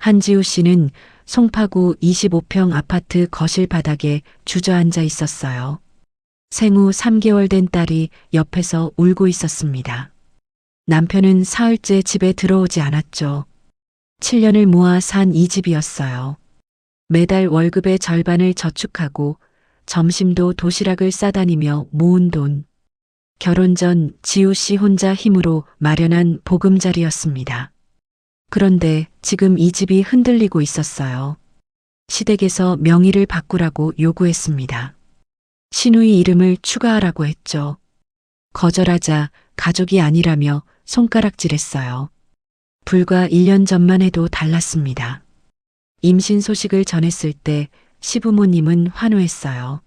한지우 씨는 송파구 25평 아파트 거실 바닥에 주저앉아 있었어요. 생후 3개월 된 딸이 옆에서 울고 있었습니다. 남편은 사흘째 집에 들어오지 않았죠. 7년을 모아 산 이 집이었어요. 매달 월급의 절반을 저축하고 점심도 도시락을 싸다니며 모은 돈. 결혼 전 지우 씨 혼자 힘으로 마련한 보금자리였습니다. 그런데 지금 이 집이 흔들리고 있었어요. 시댁에서 명의를 바꾸라고 요구했습니다. 시누이 이름을 추가하라고 했죠. 거절하자 가족이 아니라며 손가락질했어요. 불과 1년 전만 해도 달랐습니다. 임신 소식을 전했을 때 시부모님은 환호했어요.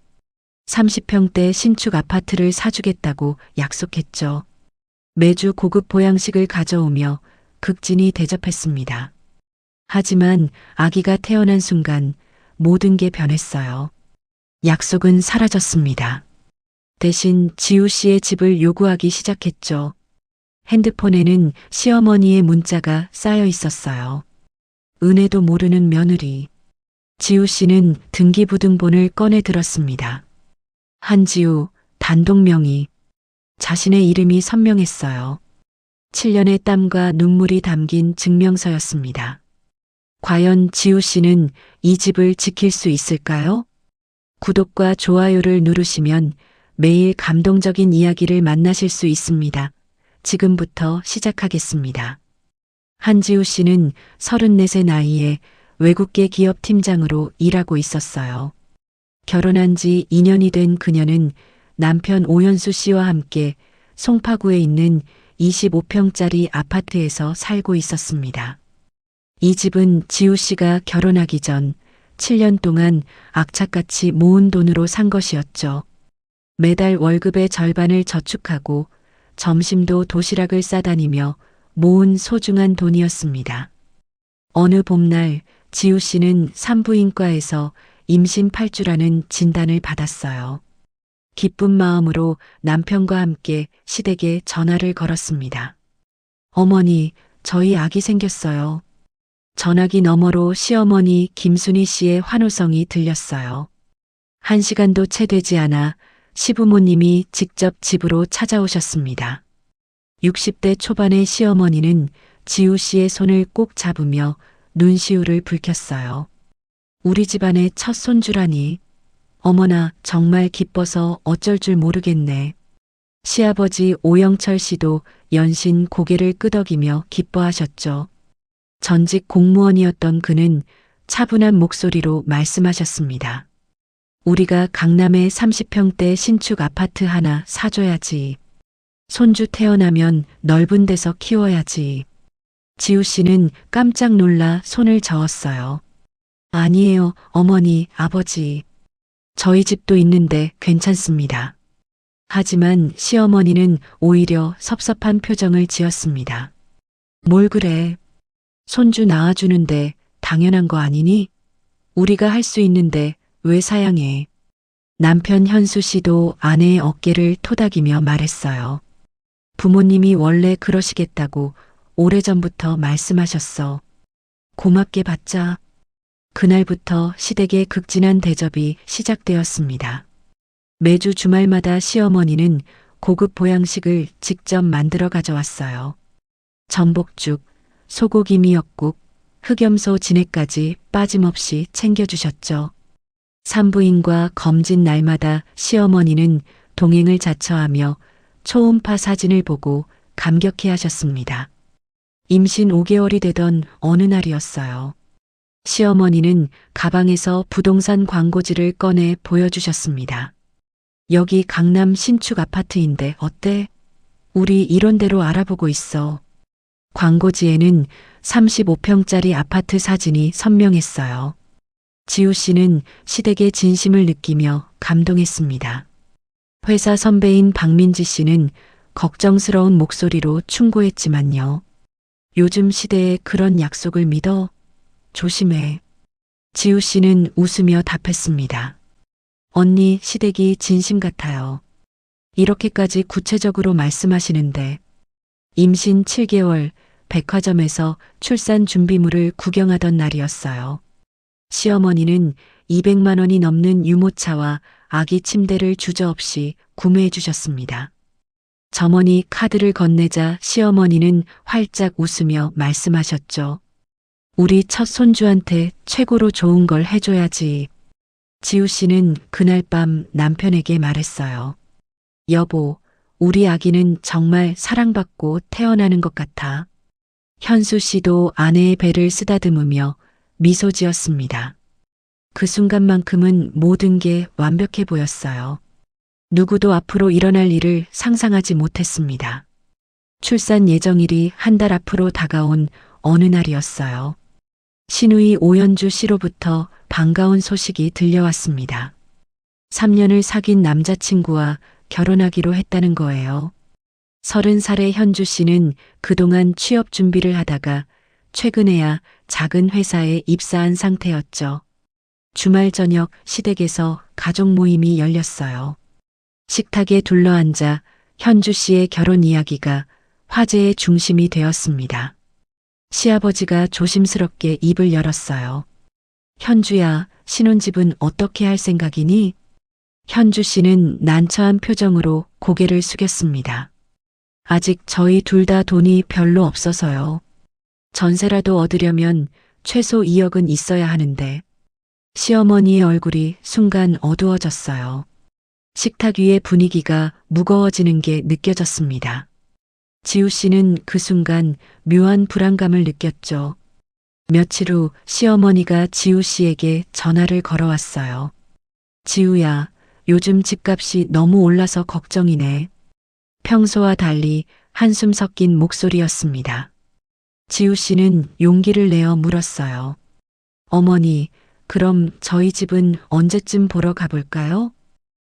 30평대 신축 아파트를 사주겠다고 약속했죠. 매주 고급 보양식을 가져오며 극진히 대접했습니다. 하지만 아기가 태어난 순간 모든 게 변했어요. 약속은 사라졌습니다. 대신 지우 씨의 집을 요구하기 시작했죠. 핸드폰에는 시어머니의 문자가 쌓여 있었어요. 은혜도 모르는 며느리. 지우 씨는 등기부등본을 꺼내 들었습니다. 한지우, 단독 명의. 자신의 이름이 선명했어요. 7년의 땀과 눈물이 담긴 증명서였습니다. 과연 지우 씨는 이 집을 지킬 수 있을까요? 구독과 좋아요를 누르시면 매일 감동적인 이야기를 만나실 수 있습니다. 지금부터 시작하겠습니다. 한지우 씨는 34세 나이에 외국계 기업 팀장으로 일하고 있었어요. 결혼한 지 2년이 된 그녀는 남편 오현수 씨와 함께 송파구에 있는 25평짜리 아파트에서 살고 있었습니다. 이 집은 지우 씨가 결혼하기 전 7년 동안 악착같이 모은 돈으로 산 것이었죠. 매달 월급의 절반을 저축하고 점심도 도시락을 싸다니며 모은 소중한 돈이었습니다. 어느 봄날 지우 씨는 산부인과에서 임신 8주라는 진단을 받았어요. 기쁜 마음으로 남편과 함께 시댁에 전화를 걸었습니다. 어머니, 저희 아기 생겼어요. 전화기 너머로 시어머니 김순희 씨의 환호성이 들렸어요. 1시간도 채 되지 않아 시부모님이 직접 집으로 찾아오셨습니다. 60대 초반의 시어머니는 지우 씨의 손을 꼭 잡으며 눈시울을 붉혔어요. 우리 집안의 첫 손주라니. 어머나 정말 기뻐서 어쩔 줄 모르겠네. 시아버지 오영철 씨도 연신 고개를 끄덕이며 기뻐하셨죠. 전직 공무원이었던 그는 차분한 목소리로 말씀하셨습니다. 우리가 강남에 30평대 신축 아파트 하나 사줘야지. 손주 태어나면 넓은 데서 키워야지. 지우 씨는 깜짝 놀라 손을 저었어요. 아니에요, 어머니, 아버지. 저희 집도 있는데 괜찮습니다. 하지만 시어머니는 오히려 섭섭한 표정을 지었습니다. 뭘 그래? 손주 낳아주는데 당연한 거 아니니? 우리가 할 수 있는데 왜 사양해? 남편 현수 씨도 아내의 어깨를 토닥이며 말했어요. 부모님이 원래 그러시겠다고 오래전부터 말씀하셨어. 고맙게 받자. 그날부터 시댁의 극진한 대접이 시작되었습니다. 매주 주말마다 시어머니는 고급 보양식을 직접 만들어 가져왔어요. 전복죽, 소고기 미역국, 흑염소 진액까지 빠짐없이 챙겨주셨죠. 산부인과 검진 날마다 시어머니는 동행을 자처하며 초음파 사진을 보고 감격해 하셨습니다. 임신 5개월이 되던 어느 날이었어요. 시어머니는 가방에서 부동산 광고지를 꺼내 보여주셨습니다. 여기 강남 신축 아파트인데 어때? 우리 이런 데로 알아보고 있어. 광고지에는 35평짜리 아파트 사진이 선명했어요. 지우 씨는 시댁의 진심을 느끼며 감동했습니다. 회사 선배인 박민지 씨는 걱정스러운 목소리로 충고했지만요. 요즘 시대에 그런 약속을 믿어? 조심해. 지우 씨는 웃으며 답했습니다. 언니, 시댁이 진심 같아요. 이렇게까지 구체적으로 말씀하시는데 임신 7개월, 백화점에서 출산 준비물을 구경하던 날이었어요. 시어머니는 200만 원이 넘는 유모차와 아기 침대를 주저없이 구매해 주셨습니다. 점원이 카드를 건네자 시어머니는 활짝 웃으며 말씀하셨죠. 우리 첫 손주한테 최고로 좋은 걸 해줘야지. 지우 씨는 그날 밤 남편에게 말했어요. 여보, 우리 아기는 정말 사랑받고 태어나는 것 같아. 현수 씨도 아내의 배를 쓰다듬으며 미소 지었습니다. 그 순간만큼은 모든 게 완벽해 보였어요. 누구도 앞으로 일어날 일을 상상하지 못했습니다. 출산 예정일이 한 달 앞으로 다가온 어느 날이었어요. 신우이 오연주 씨로부터 반가운 소식이 들려왔습니다. 3년을 사귄 남자친구와 결혼하기로 했다는 거예요. 30살의 현주 씨는 그동안 취업 준비를 하다가 최근에야 작은 회사에 입사한 상태였죠. 주말 저녁 시댁에서 가족 모임이 열렸어요. 식탁에 둘러앉아 현주 씨의 결혼 이야기가 화제의 중심이 되었습니다. 시아버지가 조심스럽게 입을 열었어요. 현주야, 신혼집은 어떻게 할 생각이니? 현주 씨는 난처한 표정으로 고개를 숙였습니다. 아직 저희 둘 다 돈이 별로 없어서요. 전세라도 얻으려면 최소 2억은 있어야 하는데. 시어머니의 얼굴이 순간 어두워졌어요. 식탁 위의 분위기가 무거워지는 게 느껴졌습니다. 지우 씨는 그 순간 묘한 불안감을 느꼈죠. 며칠 후 시어머니가 지우 씨에게 전화를 걸어왔어요. 지우야, 요즘 집값이 너무 올라서 걱정이네. 평소와 달리 한숨 섞인 목소리였습니다. 지우 씨는 용기를 내어 물었어요. 어머니, 그럼 저희 집은 언제쯤 보러 가볼까요?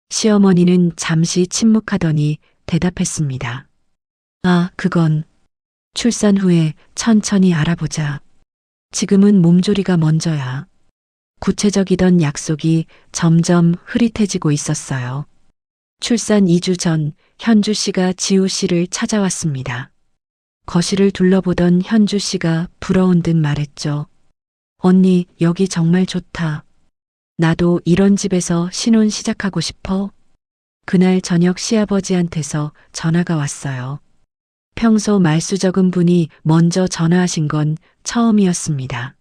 시어머니는 잠시 침묵하더니 대답했습니다. 아, 그건 출산 후에 천천히 알아보자. 지금은 몸조리가 먼저야. 구체적이던 약속이 점점 흐릿해지고 있었어요. 출산 2주 전 현주 씨가 지우 씨를 찾아왔습니다. 거실을 둘러보던 현주 씨가 부러운 듯 말했죠. 언니, 여기 정말 좋다. 나도 이런 집에서 신혼 시작하고 싶어. 그날 저녁 시아버지한테서 전화가 왔어요. 평소 말수 적은 분이 먼저 전화하신 건 처음이었습니다.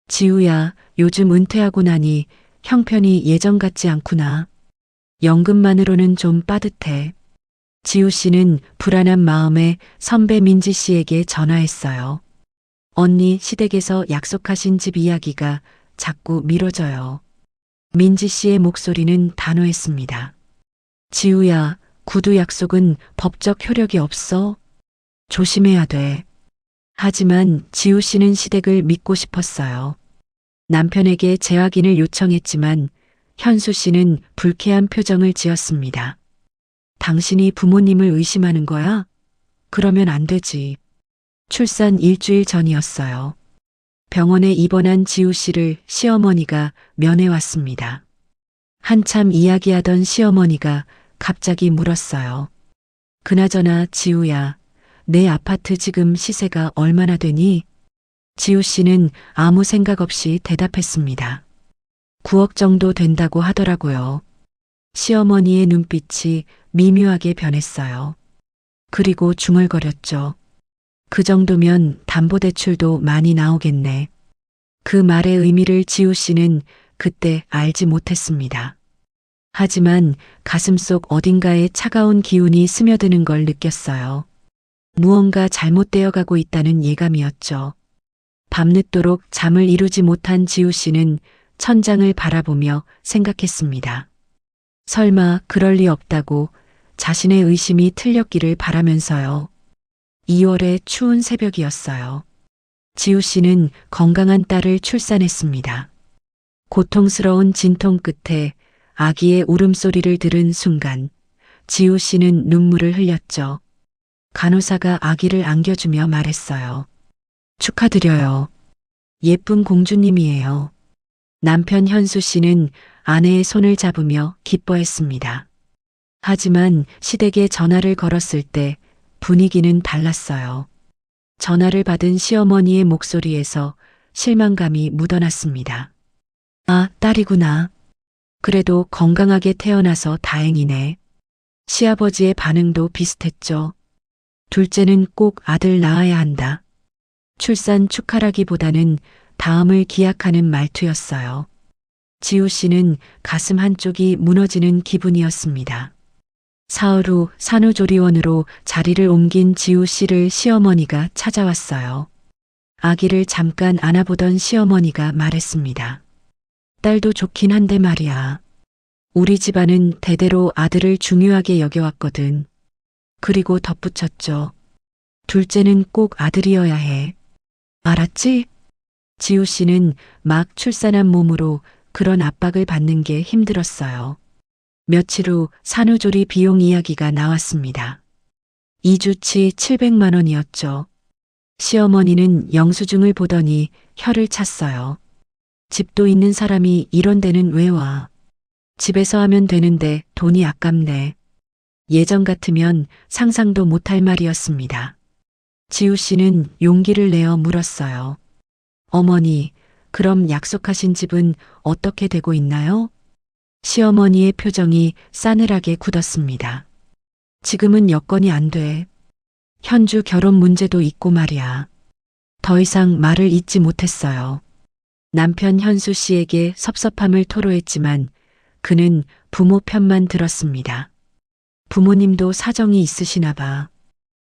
지우야, 요즘 은퇴하고 나니 형편이 예전 같지 않구나. 연금만으로는 좀 빠듯해. 지우 씨는 불안한 마음에 선배 민지 씨에게 전화했어요. 언니, 시댁에서 약속하신 집 이야기가 자꾸 미뤄져요. 민지 씨의 목소리는 단호했습니다. 지우야, 구두 약속은 법적 효력이 없어. 조심해야 돼. 하지만 지우 씨는 시댁을 믿고 싶었어요. 남편에게 재확인을 요청했지만 현수 씨는 불쾌한 표정을 지었습니다. 당신이 부모님을 의심하는 거야? 그러면 안 되지. 출산 일주일 전이었어요. 병원에 입원한 지우 씨를 시어머니가 면회왔습니다. 한참 이야기하던 시어머니가 갑자기 물었어요. 그나저나 지우야, 내 아파트 지금 시세가 얼마나 되니? 지우 씨는 아무 생각 없이 대답했습니다. 9억 정도 된다고 하더라고요. 시어머니의 눈빛이 미묘하게 변했어요. 그리고 중얼거렸죠. 그 정도면 담보대출도 많이 나오겠네. 그 말의 의미를 지우 씨는 그때 알지 못했습니다. 하지만 가슴속 어딘가에 차가운 기운이 스며드는 걸 느꼈어요. 무언가 잘못되어 가고 있다는 예감이었죠. 밤늦도록 잠을 이루지 못한 지우 씨는 천장을 바라보며 생각했습니다. 설마 그럴 리 없다고 자신의 의심이 틀렸기를 바라면서요. 2월의 추운 새벽이었어요. 지우 씨는 건강한 딸을 출산했습니다. 고통스러운 진통 끝에 아기의 울음소리를 들은 순간 지우 씨는 눈물을 흘렸죠. 간호사가 아기를 안겨주며 말했어요. 축하드려요. 예쁜 공주님이에요. 남편 현수 씨는 아내의 손을 잡으며 기뻐했습니다. 하지만 시댁에 전화를 걸었을 때 분위기는 달랐어요. 전화를 받은 시어머니의 목소리에서 실망감이 묻어났습니다. 아, 딸이구나. 그래도 건강하게 태어나서 다행이네. 시아버지의 반응도 비슷했죠. 둘째는 꼭 아들 낳아야 한다. 출산 축하라기보다는 다음을 기약하는 말투였어요. 지우 씨는 가슴 한쪽이 무너지는 기분이었습니다. 사흘 후 산후조리원으로 자리를 옮긴 지우 씨를 시어머니가 찾아왔어요. 아기를 잠깐 안아보던 시어머니가 말했습니다. 딸도 좋긴 한데 말이야. 우리 집안은 대대로 아들을 중요하게 여겨왔거든. 그리고 덧붙였죠. 둘째는 꼭 아들이어야 해. 알았지? 지우 씨는 막 출산한 몸으로 그런 압박을 받는 게 힘들었어요. 며칠 후 산후조리 비용 이야기가 나왔습니다. 2주치 700만 원이었죠. 시어머니는 영수증을 보더니 혀를 찼어요. 집도 있는 사람이 이런 데는 왜 와? 집에서 하면 되는데 돈이 아깝네. 예전 같으면 상상도 못할 말이었습니다. 지우 씨는 용기를 내어 물었어요. 어머니, 그럼 약속하신 집은 어떻게 되고 있나요? 시어머니의 표정이 싸늘하게 굳었습니다. 지금은 여건이 안 돼. 현주 결혼 문제도 있고 말이야. 더 이상 말을 잇지 못했어요. 남편 현수 씨에게 섭섭함을 토로했지만 그는 부모 편만 들었습니다. 부모님도 사정이 있으시나 봐.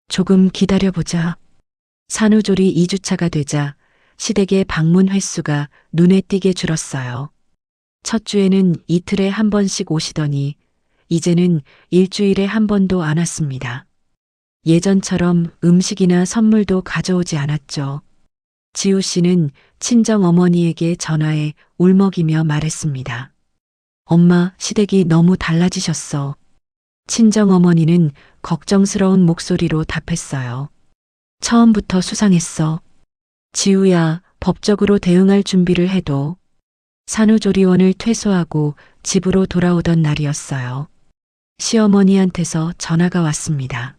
조금 기다려보자. 산후조리 2주차가 되자 시댁의 방문 횟수가 눈에 띄게 줄었어요. 첫 주에는 이틀에 한 번씩 오시더니 이제는 일주일에 한 번도 안 왔습니다. 예전처럼 음식이나 선물도 가져오지 않았죠. 지우 씨는 친정 어머니에게 전화해 울먹이며 말했습니다. 엄마, 시댁이 너무 달라지셨어. 친정 어머니는 걱정스러운 목소리로 답했어요. 처음부터 수상했어. 지우야, 법적으로 대응할 준비를 해도. 산후조리원을 퇴소하고 집으로 돌아오던 날이었어요. 시어머니한테서 전화가 왔습니다.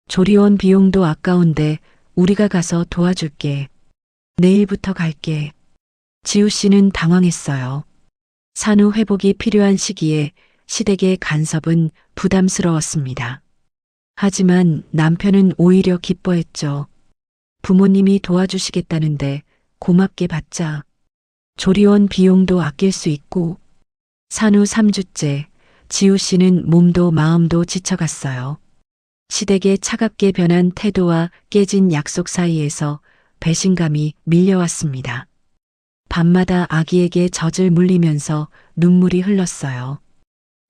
조리원 비용도 아까운데 우리가 가서 도와줄게. 내일부터 갈게. 지우 씨는 당황했어요. 산후 회복이 필요한 시기에 시댁의 간섭은 부담스러웠습니다. 하지만 남편은 오히려 기뻐했죠. 부모님이 도와주시겠다는데 고맙게 받자. 조리원 비용도 아낄 수 있고. 산후 3주째 지우 씨는 몸도 마음도 지쳐갔어요. 시댁의 차갑게 변한 태도와 깨진 약속 사이에서 배신감이 밀려왔습니다. 밤마다 아기에게 젖을 물리면서 눈물이 흘렀어요.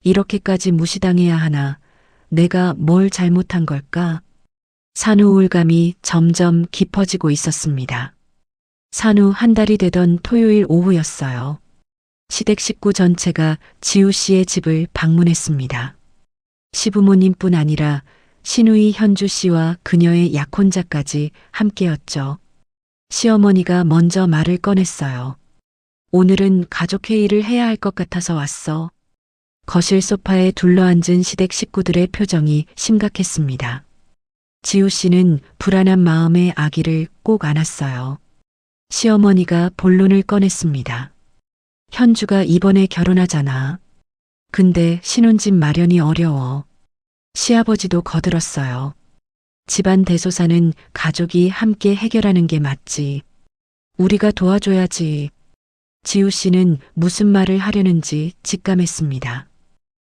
이렇게까지 무시당해야 하나? 내가 뭘 잘못한 걸까? 산후 우울감이 점점 깊어지고 있었습니다. 산후 한 달이 되던 토요일 오후였어요. 시댁 식구 전체가 지우 씨의 집을 방문했습니다. 시부모님뿐 아니라 시누이 현주 씨와 그녀의 약혼자까지 함께였죠. 시어머니가 먼저 말을 꺼냈어요. 오늘은 가족회의를 해야 할 것 같아서 왔어. 거실 소파에 둘러앉은 시댁 식구들의 표정이 심각했습니다. 지우 씨는 불안한 마음에 아기를 꼭 안았어요. 시어머니가 본론을 꺼냈습니다. 현주가 이번에 결혼하잖아. 근데 신혼집 마련이 어려워. 시아버지도 거들었어요. 집안 대소사는 가족이 함께 해결하는 게 맞지. 우리가 도와줘야지. 지우 씨는 무슨 말을 하려는지 직감했습니다.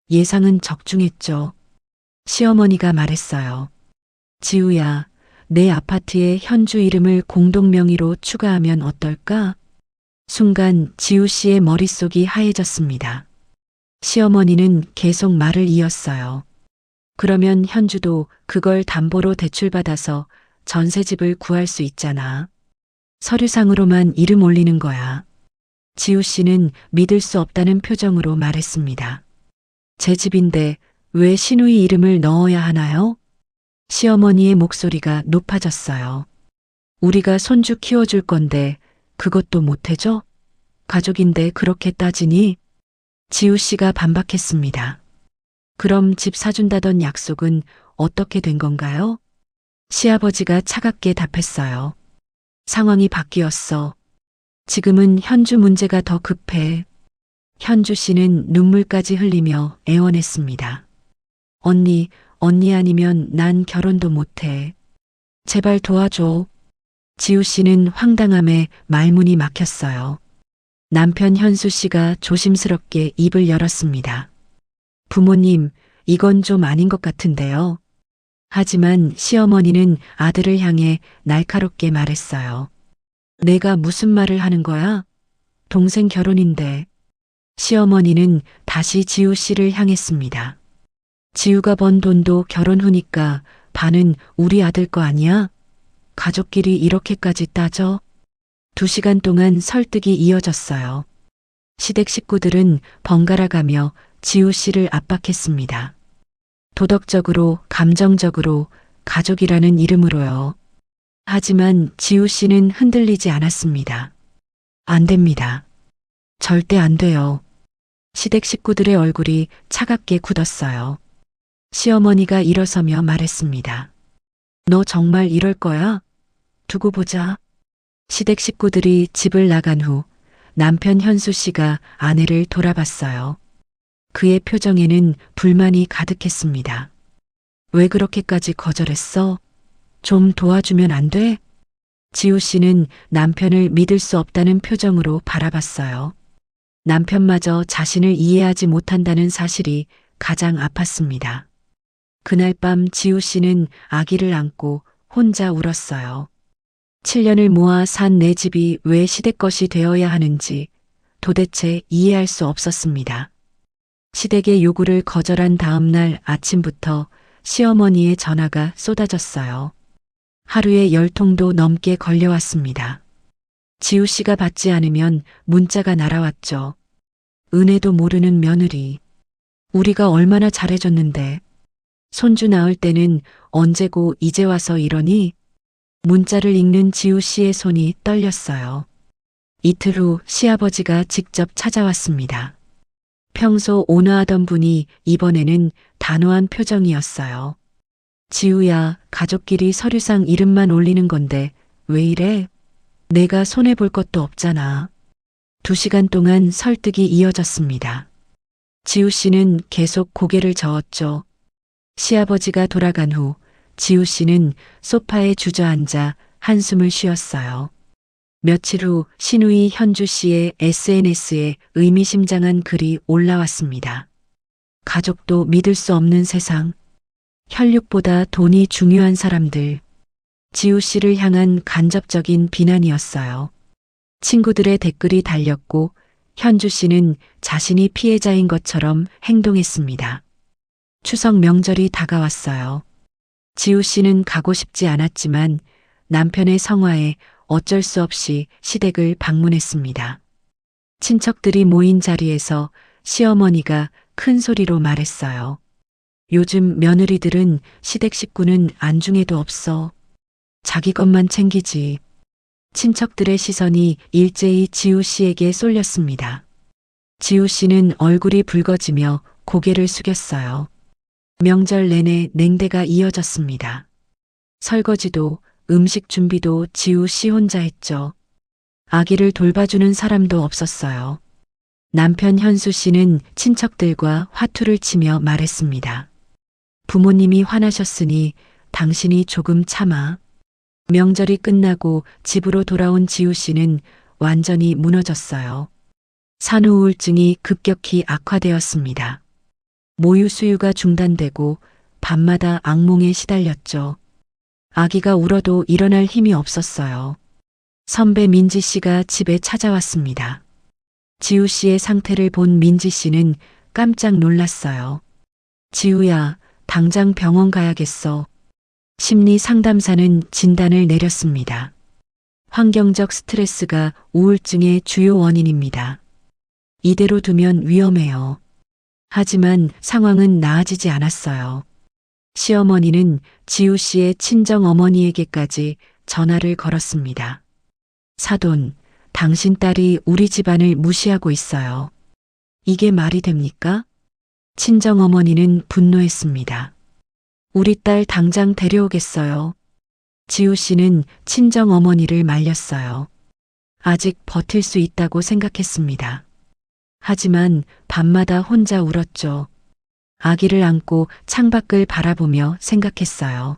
예상은 적중했죠. 시어머니가 말했어요. 지우야, 내 아파트에 현주 이름을 공동명의로 추가하면 어떨까? 순간 지우 씨의 머릿속이 하얘졌습니다. 시어머니는 계속 말을 이었어요. 그러면 현주도 그걸 담보로 대출받아서 전세집을 구할 수 있잖아. 서류상으로만 이름 올리는 거야. 지우 씨는 믿을 수 없다는 표정으로 말했습니다. 제 집인데 왜 시누이 이름을 넣어야 하나요? 시어머니의 목소리가 높아졌어요. 우리가 손주 키워줄 건데 그것도 못 해줘? 가족인데 그렇게 따지니? 지우 씨가 반박했습니다. 그럼 집 사준다던 약속은 어떻게 된 건가요? 시아버지가 차갑게 답했어요. 상황이 바뀌었어. 지금은 현주 문제가 더 급해. 현주 씨는 눈물까지 흘리며 애원했습니다. 언니 아니면 난 결혼도 못해. 제발 도와줘. 지우 씨는 황당함에 말문이 막혔어요. 남편 현수 씨가 조심스럽게 입을 열었습니다. 부모님, 이건 좀 아닌 것 같은데요. 하지만 시어머니는 아들을 향해 날카롭게 말했어요. 내가 무슨 말을 하는 거야? 동생 결혼인데. 시어머니는 다시 지우 씨를 향했습니다. 지우가 번 돈도 결혼 후니까 반은 우리 아들 거 아니야? 가족끼리 이렇게까지 따져? 2시간 동안 설득이 이어졌어요. 시댁 식구들은 번갈아가며 지우 씨를 압박했습니다. 도덕적으로, 감정적으로, 가족이라는 이름으로요. 하지만 지우 씨는 흔들리지 않았습니다. 안 됩니다. 절대 안 돼요. 시댁 식구들의 얼굴이 차갑게 굳었어요. 시어머니가 일어서며 말했습니다. 너 정말 이럴 거야? 두고 보자. 시댁 식구들이 집을 나간 후 남편 현수 씨가 아내를 돌아봤어요. 그의 표정에는 불만이 가득했습니다. 왜 그렇게까지 거절했어? 좀 도와주면 안 돼? 지우 씨는 남편을 믿을 수 없다는 표정으로 바라봤어요. 남편마저 자신을 이해하지 못한다는 사실이 가장 아팠습니다. 그날 밤 지우 씨는 아기를 안고 혼자 울었어요. 7년을 모아 산 내 집이 왜 시댁 것이 되어야 하는지 도대체 이해할 수 없었습니다. 시댁의 요구를 거절한 다음 날 아침부터 시어머니의 전화가 쏟아졌어요. 하루에 10통도 넘게 걸려왔습니다. 지우 씨가 받지 않으면 문자가 날아왔죠. 은혜도 모르는 며느리. 우리가 얼마나 잘해줬는데. 손주 낳을 때는 언제고 이제 와서 이러니? 문자를 읽는 지우 씨의 손이 떨렸어요. 이틀 후 시아버지가 직접 찾아왔습니다. 평소 온화하던 분이 이번에는 단호한 표정이었어요. 지우야, 가족끼리 서류상 이름만 올리는 건데 왜 이래? 내가 손해볼 것도 없잖아. 2시간 동안 설득이 이어졌습니다. 지우 씨는 계속 고개를 저었죠. 시아버지가 돌아간 후 지우 씨는 소파에 주저앉아 한숨을 쉬었어요. 며칠 후 시누이 현주 씨의 SNS에 의미심장한 글이 올라왔습니다. 가족도 믿을 수 없는 세상. 혈육보다 돈이 중요한 사람들. 지우 씨를 향한 간접적인 비난이었어요. 친구들의 댓글이 달렸고 현주 씨는 자신이 피해자인 것처럼 행동했습니다. 추석 명절이 다가왔어요. 지우 씨는 가고 싶지 않았지만 남편의 성화에 어쩔 수 없이 시댁을 방문했습니다. 친척들이 모인 자리에서 시어머니가 큰 소리로 말했어요. 요즘 며느리들은 시댁 식구는 안중에도 없어. 자기 것만 챙기지. 친척들의 시선이 일제히 지우 씨에게 쏠렸습니다. 지우 씨는 얼굴이 붉어지며 고개를 숙였어요. 명절 내내 냉대가 이어졌습니다. 설거지도 음식 준비도 지우 씨 혼자 했죠. 아기를 돌봐주는 사람도 없었어요. 남편 현수 씨는 친척들과 화투를 치며 말했습니다. 부모님이 화나셨으니 당신이 조금 참아. 명절이 끝나고 집으로 돌아온 지우 씨는 완전히 무너졌어요. 산후 우울증이 급격히 악화되었습니다. 모유 수유가 중단되고 밤마다 악몽에 시달렸죠. 아기가 울어도 일어날 힘이 없었어요. 선배 민지 씨가 집에 찾아왔습니다. 지우 씨의 상태를 본 민지 씨는 깜짝 놀랐어요. 지우야, 당장 병원 가야겠어. 심리 상담사는 진단을 내렸습니다. 환경적 스트레스가 우울증의 주요 원인입니다. 이대로 두면 위험해요. 하지만 상황은 나아지지 않았어요. 시어머니는 지우 씨의 친정 어머니에게까지 전화를 걸었습니다. 사돈, 당신 딸이 우리 집안을 무시하고 있어요. 이게 말이 됩니까? 친정 어머니는 분노했습니다. 우리 딸 당장 데려오겠어요. 지우 씨는 친정 어머니를 말렸어요. 아직 버틸 수 있다고 생각했습니다. 하지만 밤마다 혼자 울었죠. 아기를 안고 창밖을 바라보며 생각했어요.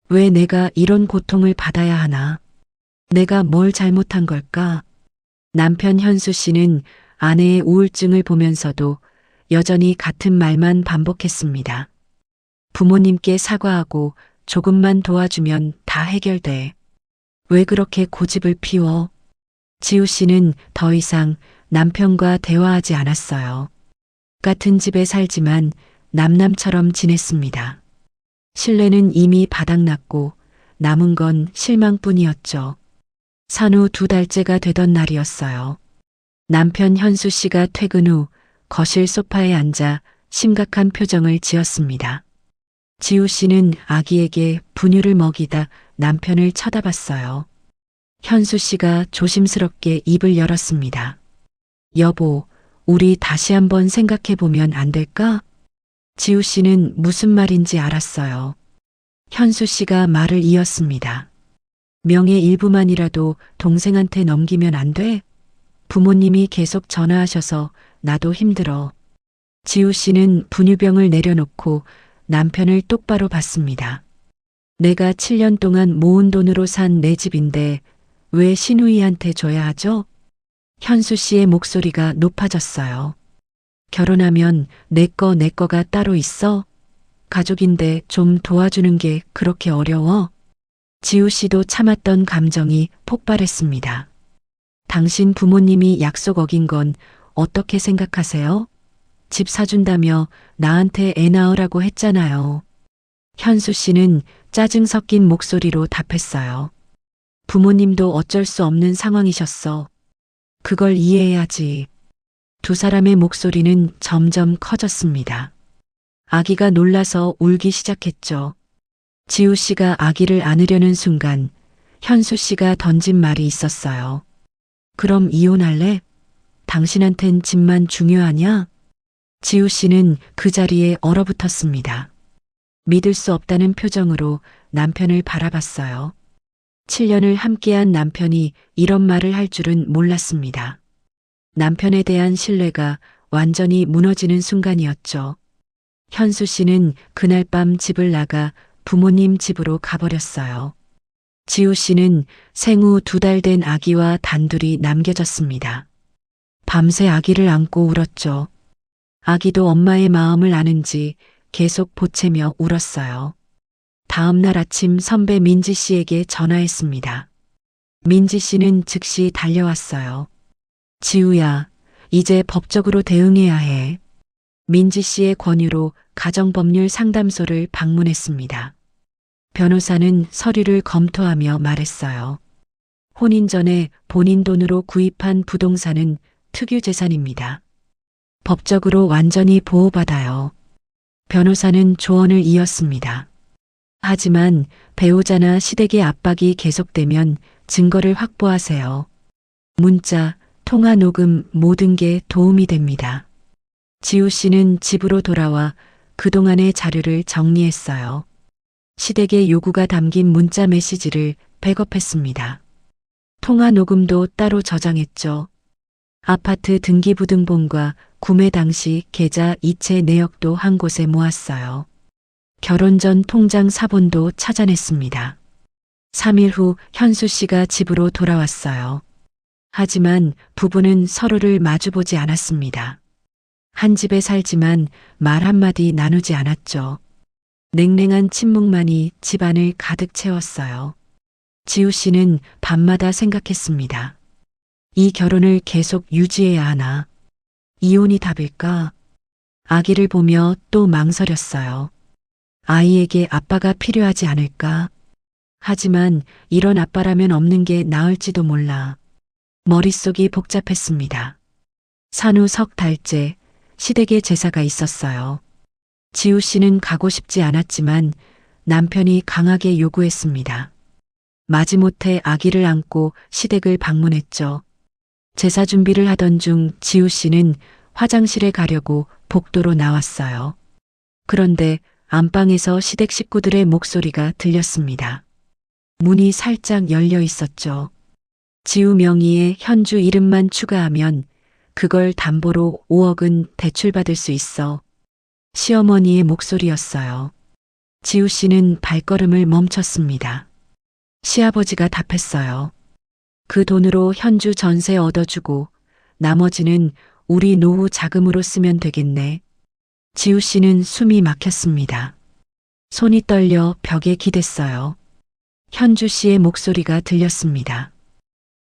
왜 내가 이런 고통을 받아야 하나? 내가 뭘 잘못한 걸까? 남편 현수 씨는 아내의 우울증을 보면서도 여전히 같은 말만 반복했습니다. 부모님께 사과하고 조금만 도와주면 다 해결돼. 왜 그렇게 고집을 피워? 지우 씨는 더 이상 남편과 대화하지 않았어요. 같은 집에 살지만 남남처럼 지냈습니다. 신뢰는 이미 바닥났고 남은 건 실망뿐이었죠. 산후 2달째가 되던 날이었어요. 남편 현수 씨가 퇴근 후 거실 소파에 앉아 심각한 표정을 지었습니다. 지우 씨는 아기에게 분유를 먹이다 남편을 쳐다봤어요. 현수 씨가 조심스럽게 입을 열었습니다. 여보, 우리 다시 한번 생각해 보면 안 될까? 지우 씨는 무슨 말인지 알았어요. 현수 씨가 말을 이었습니다. 명의 일부만이라도 동생한테 넘기면 안 돼? 부모님이 계속 전화하셔서 나도 힘들어. 지우 씨는 분유병을 내려놓고 남편을 똑바로 봤습니다. 내가 7년 동안 모은 돈으로 산 내 집인데 왜 신우이한테 줘야 하죠? 현수 씨의 목소리가 높아졌어요. 결혼하면 내 거가 따로 있어? 가족인데 좀 도와주는 게 그렇게 어려워? 지우 씨도 참았던 감정이 폭발했습니다. 당신 부모님이 약속 어긴 건 어떻게 생각하세요? 집 사준다며 나한테 애 낳으라고 했잖아요. 현수 씨는 짜증 섞인 목소리로 답했어요. 부모님도 어쩔 수 없는 상황이셨어. 그걸 이해해야지. 두 사람의 목소리는 점점 커졌습니다. 아기가 놀라서 울기 시작했죠. 지우 씨가 아기를 안으려는 순간 현수 씨가 던진 말이 있었어요. 그럼 이혼할래? 당신한텐 집만 중요하냐? 지우 씨는 그 자리에 얼어붙었습니다. 믿을 수 없다는 표정으로 남편을 바라봤어요. 7년을 함께한 남편이 이런 말을 할 줄은 몰랐습니다. 남편에 대한 신뢰가 완전히 무너지는 순간이었죠. 현수 씨는 그날 밤 집을 나가 부모님 집으로 가버렸어요. 지우 씨는 생후 2달 된 아기와 단둘이 남겨졌습니다. 밤새 아기를 안고 울었죠. 아기도 엄마의 마음을 아는지 계속 보채며 울었어요. 다음 날 아침 선배 민지 씨에게 전화했습니다. 민지 씨는 즉시 달려왔어요. 지우야, 이제 법적으로 대응해야 해. 민지 씨의 권유로 가정법률 상담소를 방문했습니다. 변호사는 서류를 검토하며 말했어요. 혼인 전에 본인 돈으로 구입한 부동산은 특유재산입니다. 법적으로 완전히 보호받아요. 변호사는 조언을 이었습니다. 하지만 배우자나 시댁의 압박이 계속되면 증거를 확보하세요. 문자, 통화 녹음 모든 게 도움이 됩니다. 지우 씨는 집으로 돌아와 그동안의 자료를 정리했어요. 시댁의 요구가 담긴 문자 메시지를 백업했습니다. 통화 녹음도 따로 저장했죠. 아파트 등기부등본과 구매 당시 계좌 이체 내역도 한 곳에 모았어요. 결혼 전 통장 사본도 찾아냈습니다. 3일 후 현수 씨가 집으로 돌아왔어요. 하지만 부부는 서로를 마주보지 않았습니다. 한 집에 살지만 말 한마디 나누지 않았죠. 냉랭한 침묵만이 집안을 가득 채웠어요. 지우 씨는 밤마다 생각했습니다. 이 결혼을 계속 유지해야 하나? 이혼이 답일까? 아기를 보며 또 망설였어요. 아이에게 아빠가 필요하지 않을까? 하지만 이런 아빠라면 없는 게 나을지도 몰라. 머릿속이 복잡했습니다. 산후 석 달째 시댁에 제사가 있었어요. 지우 씨는 가고 싶지 않았지만 남편이 강하게 요구했습니다. 마지못해 아기를 안고 시댁을 방문했죠. 제사 준비를 하던 중 지우 씨는 화장실에 가려고 복도로 나왔어요. 그런데 안방에서 시댁 식구들의 목소리가 들렸습니다. 문이 살짝 열려 있었죠. 지우 명의의 현주 이름만 추가하면 그걸 담보로 5억은 대출받을 수 있어. 시어머니의 목소리였어요. 지우 씨는 발걸음을 멈췄습니다. 시아버지가 답했어요. 그 돈으로 현주 전세 얻어주고 나머지는 우리 노후 자금으로 쓰면 되겠네. 지우 씨는 숨이 막혔습니다. 손이 떨려 벽에 기댔어요. 현주 씨의 목소리가 들렸습니다.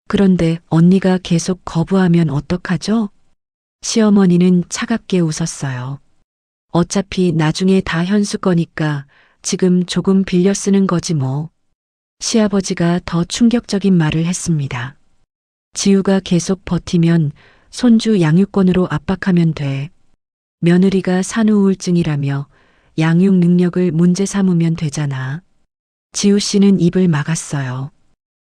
그런데 언니가 계속 거부하면 어떡하죠? 시어머니는 차갑게 웃었어요. 어차피 나중에 다 현수 거니까 지금 조금 빌려 쓰는 거지 뭐. 시아버지가 더 충격적인 말을 했습니다. 지우가 계속 버티면 손주 양육권으로 압박하면 돼. 며느리가 산후우울증이라며 양육 능력을 문제 삼으면 되잖아. 지우 씨는 입을 막았어요.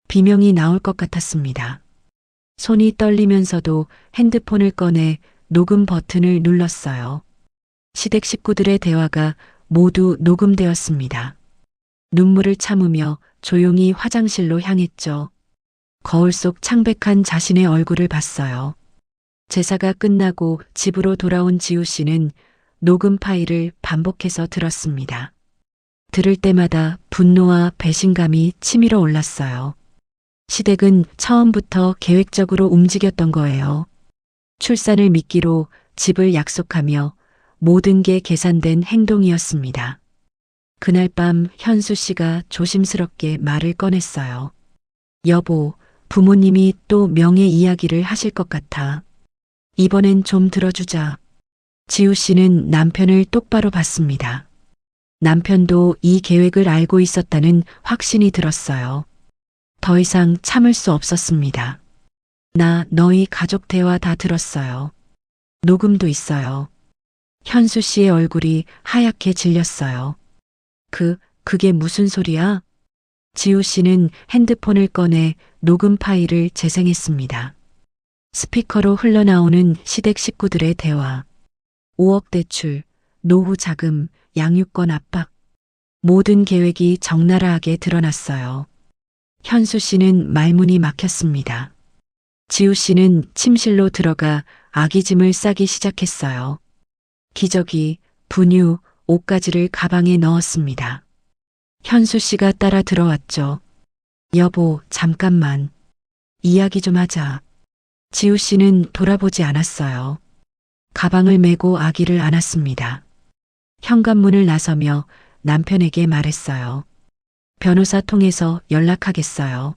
비명이 나올 것 같았습니다. 손이 떨리면서도 핸드폰을 꺼내 녹음 버튼을 눌렀어요. 시댁 식구들의 대화가 모두 녹음되었습니다. 눈물을 참으며 조용히 화장실로 향했죠. 거울 속 창백한 자신의 얼굴을 봤어요. 제사가 끝나고 집으로 돌아온 지우 씨는 녹음 파일을 반복해서 들었습니다. 들을 때마다 분노와 배신감이 치밀어 올랐어요. 시댁은 처음부터 계획적으로 움직였던 거예요. 출산을 미끼로 집을 약속하며 모든 게 계산된 행동이었습니다. 그날 밤 현수 씨가 조심스럽게 말을 꺼냈어요. 여보, 부모님이 또 명예 이야기를 하실 것 같아. 이번엔 좀 들어주자. 지우 씨는 남편을 똑바로 봤습니다. 남편도 이 계획을 알고 있었다는 확신이 들었어요. 더 이상 참을 수 없었습니다. 나 너희 가족 대화 다 들었어요. 녹음도 있어요. 현수 씨의 얼굴이 하얗게 질렸어요. 그게 무슨 소리야? 지우 씨는 핸드폰을 꺼내 녹음 파일을 재생했습니다. 스피커로 흘러나오는 시댁 식구들의 대화. 5억 대출, 노후 자금, 양육권 압박. 모든 계획이 적나라하게 드러났어요. 현수 씨는 말문이 막혔습니다. 지우 씨는 침실로 들어가 아기 짐을 싸기 시작했어요. 기저귀, 분유, 옷가지를 가방에 넣었습니다. 현수 씨가 따라 들어왔죠. 여보, 잠깐만. 이야기 좀 하자. 지우 씨는 돌아보지 않았어요. 가방을 메고 아기를 안았습니다. 현관문을 나서며 남편에게 말했어요. 변호사 통해서 연락하겠어요.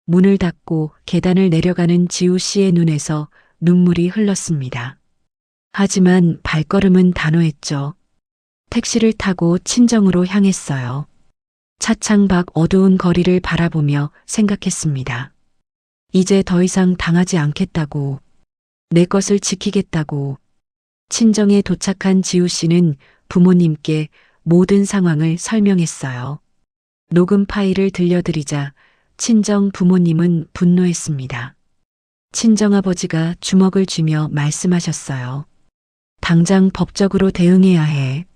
문을 닫고 계단을 내려가는 지우 씨의 눈에서 눈물이 흘렀습니다. 하지만 발걸음은 단호했죠. 택시를 타고 친정으로 향했어요. 차창 밖 어두운 거리를 바라보며 생각했습니다. 이제 더 이상 당하지 않겠다고, 내 것을 지키겠다고. 친정에 도착한 지우 씨는 부모님께 모든 상황을 설명했어요. 녹음 파일을 들려드리자 친정 부모님은 분노했습니다. 친정아버지가 주먹을 쥐며 말씀하셨어요. 당장 법적으로 대응해야 해.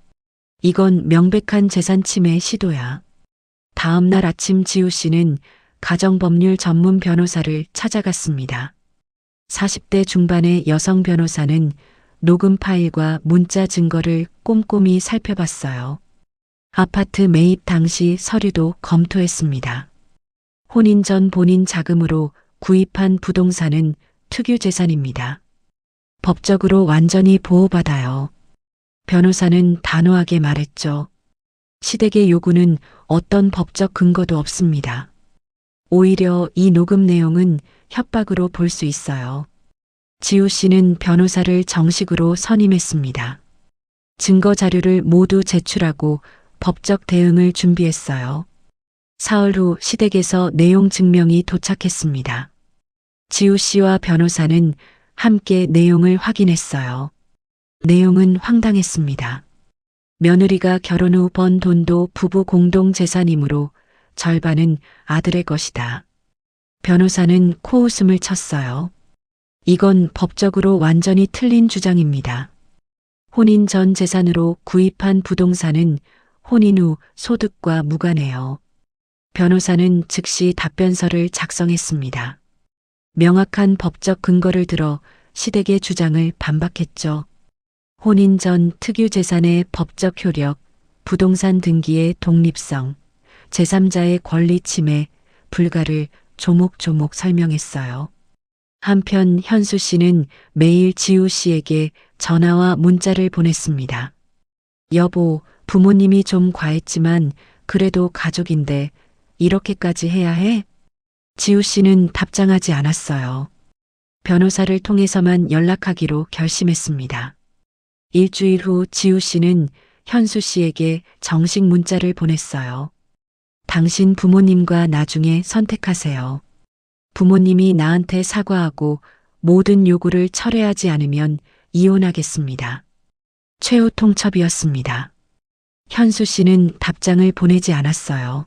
이건 명백한 재산 침해 시도야. 다음 날 아침 지우 씨는 가정법률 전문 변호사를 찾아갔습니다. 40대 중반의 여성 변호사는 녹음 파일과 문자 증거를 꼼꼼히 살펴봤어요. 아파트 매입 당시 서류도 검토했습니다. 혼인 전 본인 자금으로 구입한 부동산은 특유 재산입니다. 법적으로 완전히 보호받아요. 변호사는 단호하게 말했죠. 시댁의 요구는 어떤 법적 근거도 없습니다. 오히려 이 녹음 내용은 협박으로 볼 수 있어요. 지우 씨는 변호사를 정식으로 선임했습니다. 증거 자료를 모두 제출하고 법적 대응을 준비했어요. 사흘 후 시댁에서 내용 증명이 도착했습니다. 지우 씨와 변호사는 함께 내용을 확인했어요. 내용은 황당했습니다. 며느리가 결혼 후 번 돈도 부부 공동 재산이므로 절반은 아들의 것이다. 변호사는 코웃음을 쳤어요. 이건 법적으로 완전히 틀린 주장입니다. 혼인 전 재산으로 구입한 부동산은 혼인 후 소득과 무관해요. 변호사는 즉시 답변서를 작성했습니다. 명확한 법적 근거를 들어 시댁의 주장을 반박했죠. 혼인 전 특유 재산의 법적 효력, 부동산 등기의 독립성, 제3자의 권리 침해, 불가를 조목조목 설명했어요. 한편 현수 씨는 매일 지우 씨에게 전화와 문자를 보냈습니다. 여보, 부모님이 좀 과했지만 그래도 가족인데 이렇게까지 해야 해? 지우 씨는 답장하지 않았어요. 변호사를 통해서만 연락하기로 결심했습니다. 일주일 후 지우 씨는 현수 씨에게 정식 문자를 보냈어요. 당신 부모님과 나중에 선택하세요. 부모님이 나한테 사과하고 모든 요구를 철회하지 않으면 이혼하겠습니다. 최후 통첩이었습니다. 현수 씨는 답장을 보내지 않았어요.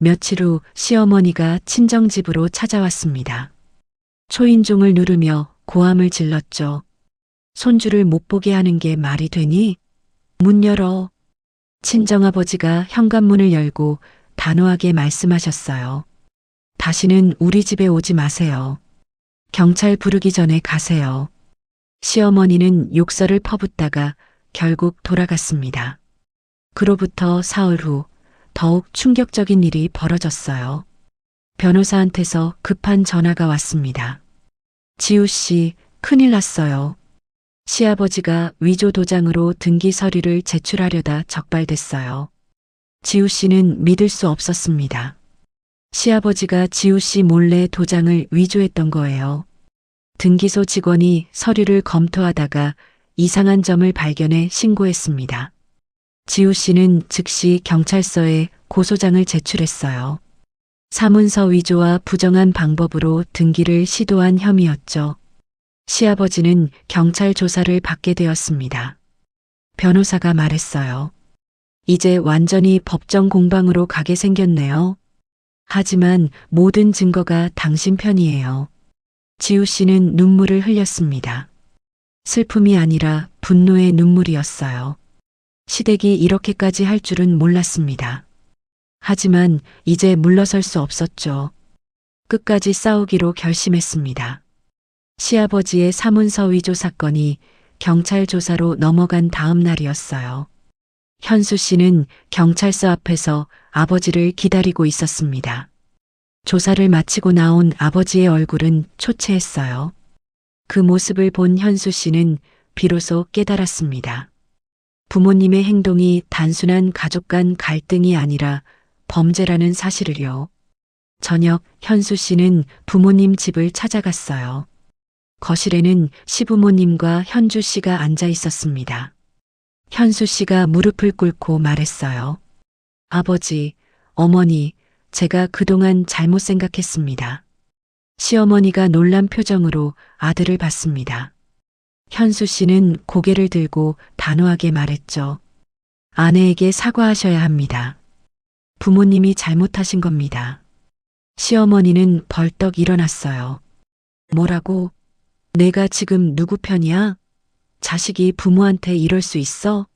며칠 후 시어머니가 친정집으로 찾아왔습니다. 초인종을 누르며 고함을 질렀죠. 손주를 못 보게 하는 게 말이 되니? 문 열어. 친정아버지가 현관문을 열고 단호하게 말씀하셨어요. 다시는 우리 집에 오지 마세요. 경찰 부르기 전에 가세요. 시어머니는 욕설을 퍼붓다가 결국 돌아갔습니다. 그로부터 사흘 후 더욱 충격적인 일이 벌어졌어요. 변호사한테서 급한 전화가 왔습니다. 지우 씨, 큰일 났어요. 시아버지가 위조 도장으로 등기 서류를 제출하려다 적발됐어요. 지우 씨는 믿을 수 없었습니다. 시아버지가 지우 씨 몰래 도장을 위조했던 거예요. 등기소 직원이 서류를 검토하다가 이상한 점을 발견해 신고했습니다. 지우 씨는 즉시 경찰서에 고소장을 제출했어요. 사문서 위조와 부정한 방법으로 등기를 시도한 혐의였죠. 시아버지는 경찰 조사를 받게 되었습니다. 변호사가 말했어요. 이제 완전히 법정 공방으로 가게 생겼네요. 하지만 모든 증거가 당신 편이에요. 지우 씨는 눈물을 흘렸습니다. 슬픔이 아니라 분노의 눈물이었어요. 시댁이 이렇게까지 할 줄은 몰랐습니다. 하지만 이제 물러설 수 없었죠. 끝까지 싸우기로 결심했습니다. 시아버지의 사문서 위조 사건이 경찰 조사로 넘어간 다음 날이었어요. 현수 씨는 경찰서 앞에서 아버지를 기다리고 있었습니다. 조사를 마치고 나온 아버지의 얼굴은 초췌했어요. 그 모습을 본 현수 씨는 비로소 깨달았습니다. 부모님의 행동이 단순한 가족 간 갈등이 아니라 범죄라는 사실을요. 저녁 현수 씨는 부모님 집을 찾아갔어요. 거실에는 시부모님과 현주 씨가 앉아 있었습니다. 현수 씨가 무릎을 꿇고 말했어요. 아버지, 어머니, 제가 그동안 잘못 생각했습니다. 시어머니가 놀란 표정으로 아들을 봤습니다. 현수 씨는 고개를 들고 단호하게 말했죠. 아내에게 사과하셔야 합니다. 부모님이 잘못하신 겁니다. 시어머니는 벌떡 일어났어요. 뭐라고? 내가 지금 누구 편이야? 자식이 부모한테 이럴 수 있어?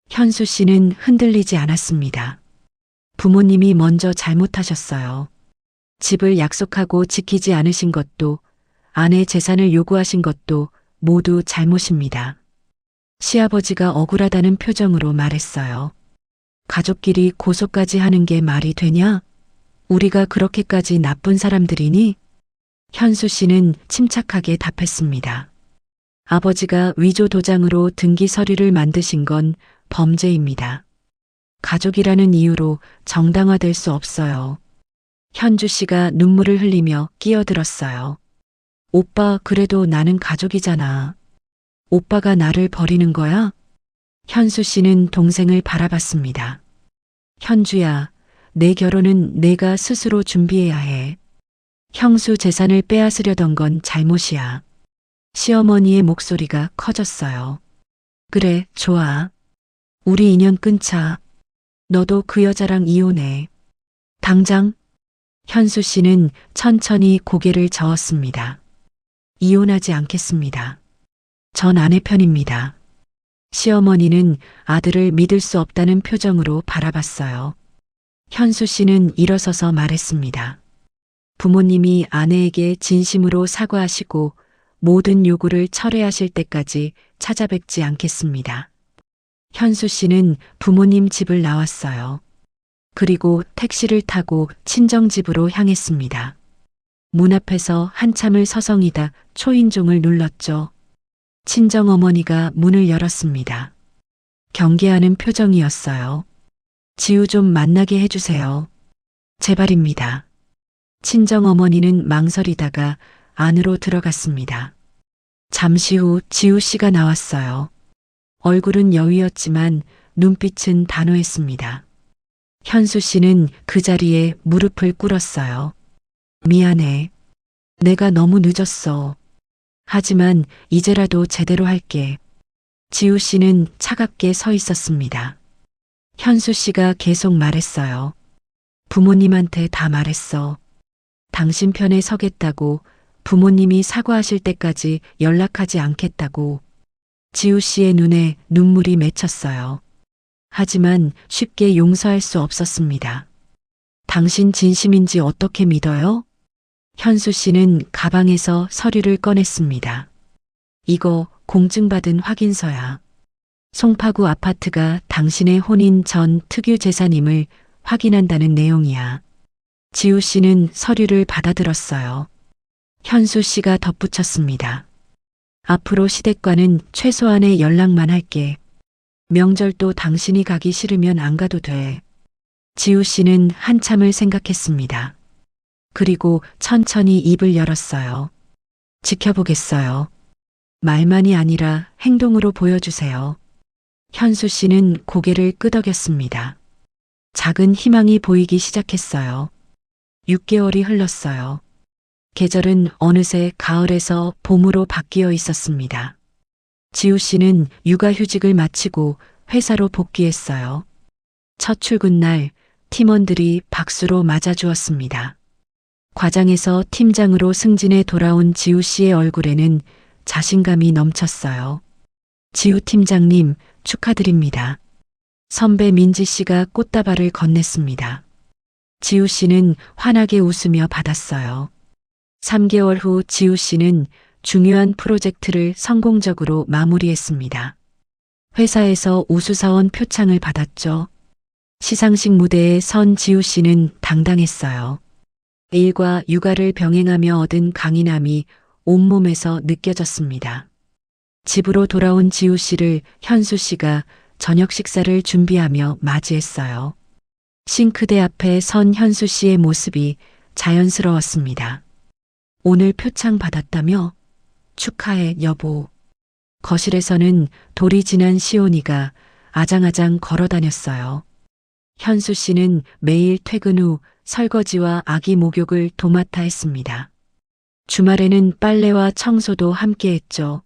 현수 씨는 흔들리지 않았습니다. 부모님이 먼저 잘못하셨어요. 집을 약속하고 지키지 않으신 것도, 아내 재산을 요구하신 것도 모두 잘못입니다. 시아버지가 억울하다는 표정으로 말했어요. 가족끼리 고소까지 하는 게 말이 되냐? 우리가 그렇게까지 나쁜 사람들이니? 현수 씨는 침착하게 답했습니다. 아버지가 위조 도장으로 등기 서류를 만드신 건 범죄입니다. 가족이라는 이유로 정당화될 수 없어요. 현주 씨가 눈물을 흘리며 끼어들었어요. 오빠, 그래도 나는 가족이잖아. 오빠가 나를 버리는 거야? 현수 씨는 동생을 바라봤습니다. 현주야, 내 결혼은 내가 스스로 준비해야 해. 형수 재산을 빼앗으려던 건 잘못이야. 시어머니의 목소리가 커졌어요. 그래, 좋아. 우리 인연 끊자. 너도 그 여자랑 이혼해. 당장? 현수 씨는 천천히 고개를 저었습니다. 이혼하지 않겠습니다. 전 아내 편입니다. 시어머니는 아들을 믿을 수 없다는 표정으로 바라봤어요. 현수 씨는 일어서서 말했습니다. 부모님이 아내에게 진심으로 사과하시고 모든 요구를 철회하실 때까지 찾아뵙지 않겠습니다. 현수 씨는 부모님 집을 나왔어요. 그리고 택시를 타고 친정집으로 향했습니다. 문 앞에서 한참을 서성이다 초인종을 눌렀죠. 친정어머니가 문을 열었습니다. 경계하는 표정이었어요. 지우 좀 만나게 해주세요. 제발입니다. 친정어머니는 망설이다가 안으로 들어갔습니다. 잠시 후 지우 씨가 나왔어요. 얼굴은 여위였지만 눈빛은 단호했습니다. 현수 씨는 그 자리에 무릎을 꿇었어요. 미안해. 내가 너무 늦었어. 하지만 이제라도 제대로 할게. 지우 씨는 차갑게 서 있었습니다. 현수 씨가 계속 말했어요. 부모님한테 다 말했어. 당신 편에 서겠다고, 부모님이 사과하실 때까지 연락하지 않겠다고. 지우 씨의 눈에 눈물이 맺혔어요. 하지만 쉽게 용서할 수 없었습니다. 당신 진심인지 어떻게 믿어요? 현수 씨는 가방에서 서류를 꺼냈습니다. 이거 공증받은 확인서야. 송파구 아파트가 당신의 혼인 전 특유 재산임을 확인한다는 내용이야. 지우 씨는 서류를 받아들었어요. 현수 씨가 덧붙였습니다. 앞으로 시댁과는 최소한의 연락만 할게. 명절도 당신이 가기 싫으면 안 가도 돼. 지우 씨는 한참을 생각했습니다. 그리고 천천히 입을 열었어요. 지켜보겠어요. 말만이 아니라 행동으로 보여주세요. 현수 씨는 고개를 끄덕였습니다. 작은 희망이 보이기 시작했어요. 6개월이 흘렀어요. 계절은 어느새 가을에서 봄으로 바뀌어 있었습니다. 지우 씨는 육아휴직을 마치고 회사로 복귀했어요. 첫 출근 날 팀원들이 박수로 맞아주었습니다. 과장에서 팀장으로 승진해 돌아온 지우 씨의 얼굴에는 자신감이 넘쳤어요. 지우 팀장님, 축하드립니다. 선배 민지 씨가 꽃다발을 건넸습니다. 지우 씨는 환하게 웃으며 받았어요. 3개월 후 지우 씨는 중요한 프로젝트를 성공적으로 마무리했습니다. 회사에서 우수사원 표창을 받았죠. 시상식 무대에 선 지우 씨는 당당했어요. 일과 육아를 병행하며 얻은 강인함이 온몸에서 느껴졌습니다. 집으로 돌아온 지우 씨를 현수 씨가 저녁 식사를 준비하며 맞이했어요. 싱크대 앞에 선 현수 씨의 모습이 자연스러웠습니다. 오늘 표창 받았다며? 축하해, 여보. 거실에서는 돌이 지난 시온이가 아장아장 걸어 다녔어요. 현수 씨는 매일 퇴근 후 설거지와 아기 목욕을 도맡아 했습니다. 주말에는 빨래와 청소도 함께 했죠.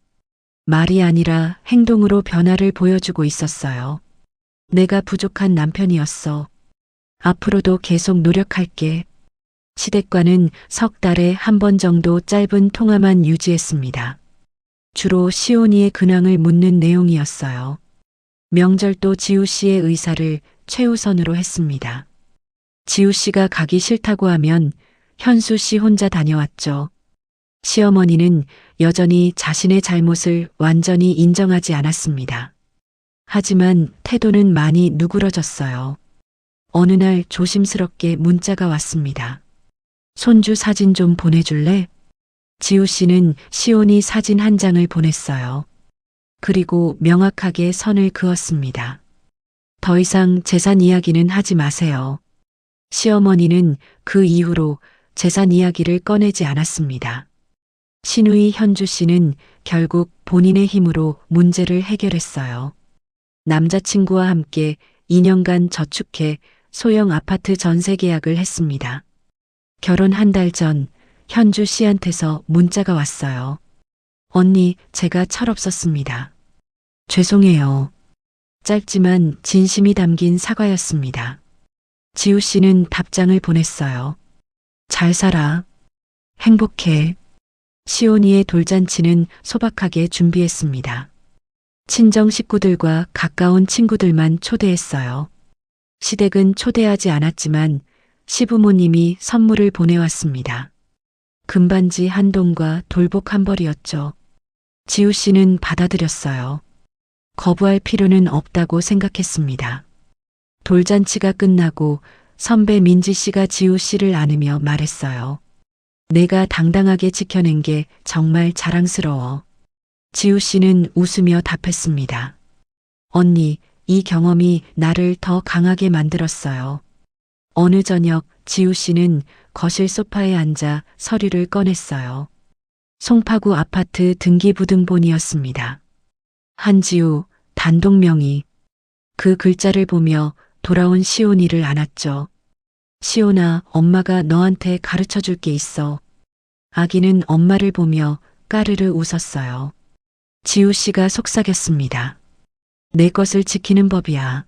말이 아니라 행동으로 변화를 보여주고 있었어요. 내가 부족한 남편이었어. 앞으로도 계속 노력할게. 시댁과는 석 달에 한 번 정도 짧은 통화만 유지했습니다. 주로 시온이의 근황을 묻는 내용이었어요. 명절도 지우 씨의 의사를 최우선으로 했습니다. 지우 씨가 가기 싫다고 하면 현수 씨 혼자 다녀왔죠. 시어머니는 여전히 자신의 잘못을 완전히 인정하지 않았습니다. 하지만 태도는 많이 누그러졌어요. 어느 날 조심스럽게 문자가 왔습니다. 손주 사진 좀 보내줄래? 지우 씨는 시온이 사진 한 장을 보냈어요. 그리고 명확하게 선을 그었습니다. 더 이상 재산 이야기는 하지 마세요. 시어머니는 그 이후로 재산 이야기를 꺼내지 않았습니다. 신우이 현주 씨는 결국 본인의 힘으로 문제를 해결했어요. 남자친구와 함께 2년간 저축해 소형 아파트 전세 계약을 했습니다. 결혼 한 달 전 현주 씨한테서 문자가 왔어요. 언니, 제가 철없었습니다. 죄송해요. 짧지만 진심이 담긴 사과였습니다. 지우 씨는 답장을 보냈어요. 잘 살아. 행복해. 시온이의 돌잔치는 소박하게 준비했습니다. 친정 식구들과 가까운 친구들만 초대했어요. 시댁은 초대하지 않았지만 시부모님이 선물을 보내왔습니다. 금반지 한 동과 돌복 한 벌이었죠. 지우 씨는 받아들였어요. 거부할 필요는 없다고 생각했습니다. 돌잔치가 끝나고 선배 민지 씨가 지우 씨를 안으며 말했어요. 내가 당당하게 지켜낸 게 정말 자랑스러워. 지우 씨는 웃으며 답했습니다. 언니, 이 경험이 나를 더 강하게 만들었어요. 어느 저녁 지우 씨는 거실 소파에 앉아 서류를 꺼냈어요. 송파구 아파트 등기부등본이었습니다. 한지우, 단독 명의. 그 글자를 보며 돌아온 시온이를 안았죠. 시온아, 엄마가 너한테 가르쳐 줄 게 있어. 아기는 엄마를 보며 까르르 웃었어요. 지우 씨가 속삭였습니다. 내 것을 지키는 법이야.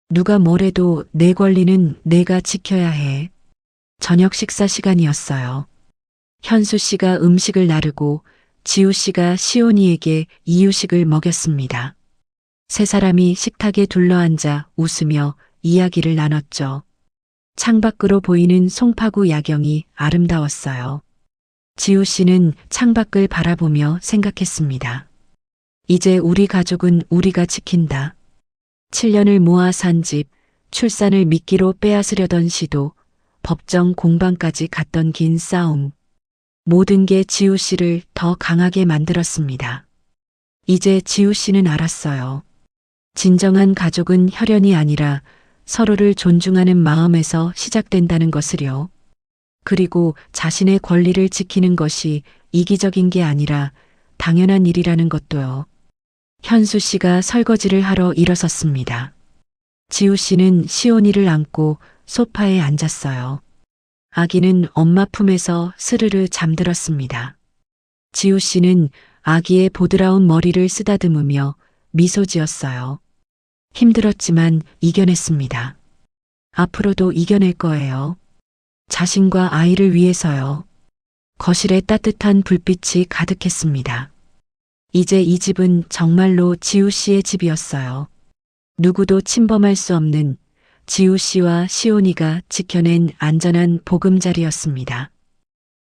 누가 뭐래도 내 권리는 내가 지켜야 해. 저녁 식사 시간이었어요. 현수 씨가 음식을 나르고 지우 씨가 시온이에게 이유식을 먹였습니다. 세 사람이 식탁에 둘러앉아 웃으며 이야기를 나눴죠. 창밖으로 보이는 송파구 야경이 아름다웠어요. 지우 씨는 창밖을 바라보며 생각했습니다. 이제 우리 가족은 우리가 지킨다. 7년을 모아 산 집, 출산을 미끼로 빼앗으려던 시도, 법정 공방까지 갔던 긴 싸움. 모든 게 지우 씨를 더 강하게 만들었습니다. 이제 지우 씨는 알았어요. 진정한 가족은 혈연이 아니라 서로를 존중하는 마음에서 시작된다는 것을요. 그리고 자신의 권리를 지키는 것이 이기적인 게 아니라 당연한 일이라는 것도요. 현수 씨가 설거지를 하러 일어섰습니다. 지우 씨는 시온이를 안고 소파에 앉았어요. 아기는 엄마 품에서 스르르 잠들었습니다. 지우 씨는 아기의 보드라운 머리를 쓰다듬으며 미소 지었어요. 힘들었지만 이겨냈습니다. 앞으로도 이겨낼 거예요. 자신과 아이를 위해서요. 거실에 따뜻한 불빛이 가득했습니다. 이제 이 집은 정말로 지우 씨의 집이었어요. 누구도 침범할 수 없는 지우 씨와 시온이가 지켜낸 안전한 보금자리였습니다.